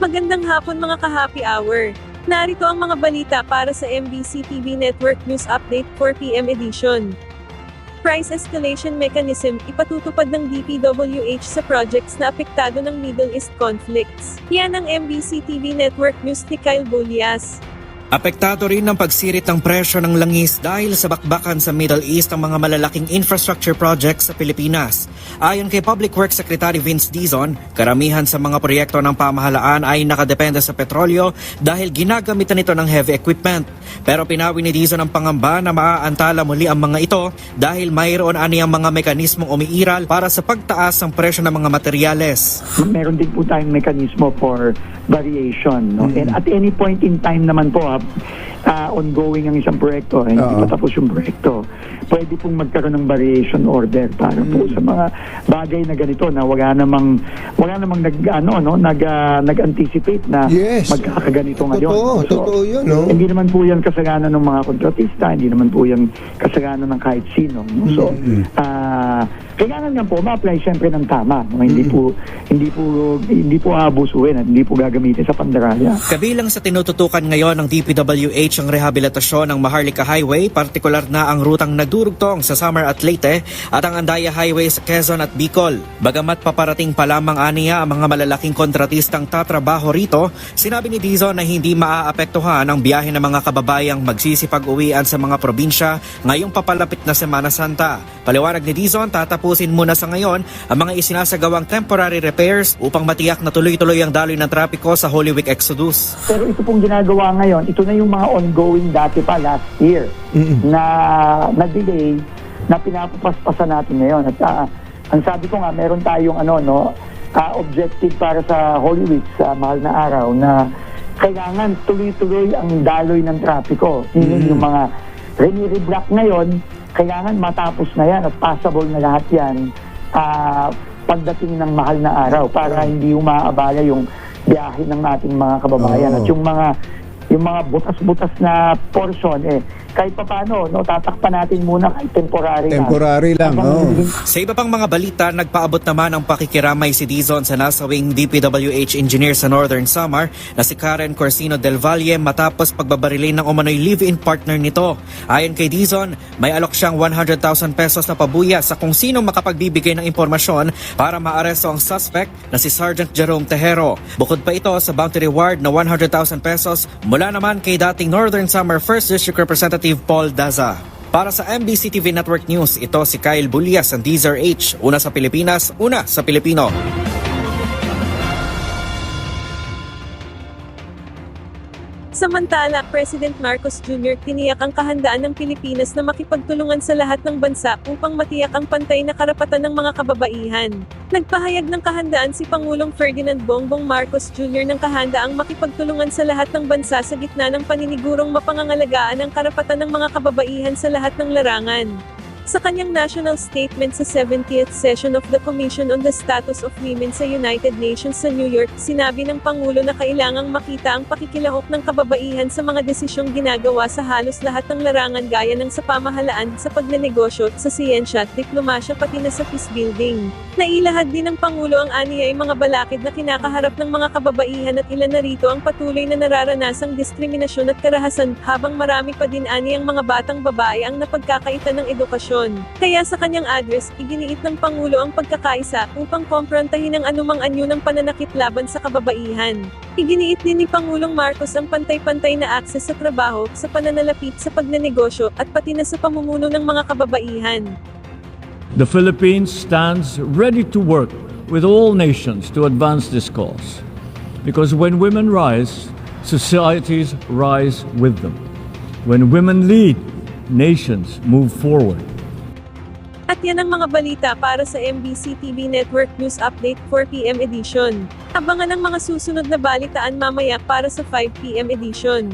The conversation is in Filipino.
Magandang hapon mga ka-happy hour. Narito ang mga balita para sa MBC TV Network News Update 4 PM edition. Price escalation mechanism ipatutupad ng DPWH sa projects na apektado ng Middle East conflicts. Yan ang MBC TV Network News ni Kyle Bulias. Apektado rin ng pagsirit ng presyo ng langis dahil sa bakbakan sa Middle East ang mga malalaking infrastructure projects sa Pilipinas. Ayon kay Public Works Secretary Vince Dizon, karamihan sa mga proyekto ng pamahalaan ay nakadepende sa petrolyo dahil ginagamitan ito ng heavy equipment. Pero pinawi ni Dizon ang pangamba na maaantala muli ang mga ito dahil mayroon aniyang mga mekanismong umiiral para sa pagtaas ng presyo ng mga materyales. Meron din po tayong mekanismo for variation. No? And at any point in time naman po, ongoing ang isang proyekto, hindi pa tapos yung proyekto, pwede pong magkaroon ng variation order para po sa mga bagay na ganito na wala namang nag-anticipate na magkakaganito ngayon. Totoo yun, no? Hindi naman po yan kasalanan ng mga kontratista, hindi naman po yan kasalanan ng kahit sino. No? So, kailangan nga po ma-apply siyempre ng tama. No? Hindi po aabusuhin at hindi po gagamitin sa pandaraya. Kabilang sa tinututukan ngayon ng DPWH ang rehabilitasyon ng Maharlika Highway, partikular na ang rutang nagdurugtong sa Samar at Leyte at ang Andaya Highway sa Quezon at Bicol. Bagamat paparating pa lamang aniya ang mga malalaking kontratistang tatrabaho rito, sinabi ni Dizon na hindi maaapektuhan ang biyahe ng mga kababayang magsisipag-uwian sa mga probinsya ngayong papalapit na Semana Santa. Paliwanag ni Dizon, tatapusin muna sa ngayon ang mga isinasagawang temporary repairs upang matiyak na tuloy-tuloy ang daloy ng trapiko sa Holy Week Exodus. Pero ito pong ginagawa ngayon, ito na yung mga ongoing dati pa last year na delay na pinapapaspasan natin ngayon. At ang sabi ko nga, meron tayong objective para sa Holy Week, sa mahal na araw, na kailangan tuloy-tuloy ang daloy ng trapiko. Yung mga re-block ngayon, kailangan matapos na yan at passable na lahat yan pagdating ng mahal na araw para hindi umaabala yung biyahe ng ating mga kababayan. At yung mga butas-butas na portion, kahit pa paano, tatakpan natin muna kahit temporary lang. Sa iba pang mga balita, nagpaabot naman ang pakikiramay si Dizon sa nasawing DPWH engineer sa Northern Samar na si Karen Corsino del Valle matapos pagbabarilin ng umano'y live-in partner nito. Ayon kay Dizon, may alok siyang 100,000 pesos na pabuya sa kung sino makapagbibigay ng impormasyon para maaresto ang suspect na si Sergeant Jerome Tejero. Bukod pa ito sa bounty reward na 100,000 pesos mula naman kay dating Northern Samar 1st District Representative Paul Daza. Para sa MBC TV Network News, ito si Kyle Bulias ng Deezer H. Una sa Pilipinas, una sa Pilipino. Samantala, President Marcos Jr. tiniyak ang kahandaan ng Pilipinas na makipagtulungan sa lahat ng bansa upang matiyak ang pantay na karapatan ng mga kababaihan. Nagpahayag ng kahandaan si Pangulong Ferdinand Bongbong Marcos Jr. ng kahandaang makipagtulungan sa lahat ng bansa sa gitna ng paninigurong mapangangalagaan ang karapatan ng mga kababaihan sa lahat ng larangan. Sa kanyang national statement sa 70th session of the Commission on the Status of Women sa United Nations sa New York, sinabi ng Pangulo na kailangang makita ang pakikilahok ng kababaihan sa mga desisyong ginagawa sa halos lahat ng larangan gaya ng sa pamahalaan, sa pagnenegosyo, sa siyensya, diplomasya pati na sa peace building. Nailahad din ng Pangulo ang aniya ay mga balakid na kinakaharap ng mga kababaihan at ilan na rito ang patuloy na nararanasang diskriminasyon at karahasan, habang marami pa din aniyang mga batang babae ang napagkakaitan ng edukasyon. Kaya sa kanyang address, iginiit ng Pangulo ang pagkakaisa upang komprontahin ang anumang anyo ng pananakit laban sa kababaihan. Iginiit din ni Pangulong Marcos ang pantay-pantay na akses sa trabaho, sa pananalapit sa pagnenegosyo, at pati na sa pamumuno ng mga kababaihan. The Philippines stands ready to work with all nations to advance this cause. Because when women rise, societies rise with them. When women lead, nations move forward. At yan ang mga balita para sa MBC TV Network News Update 4 PM edition. Abangan ang mga susunod na balitaan mamaya para sa 5 PM edition.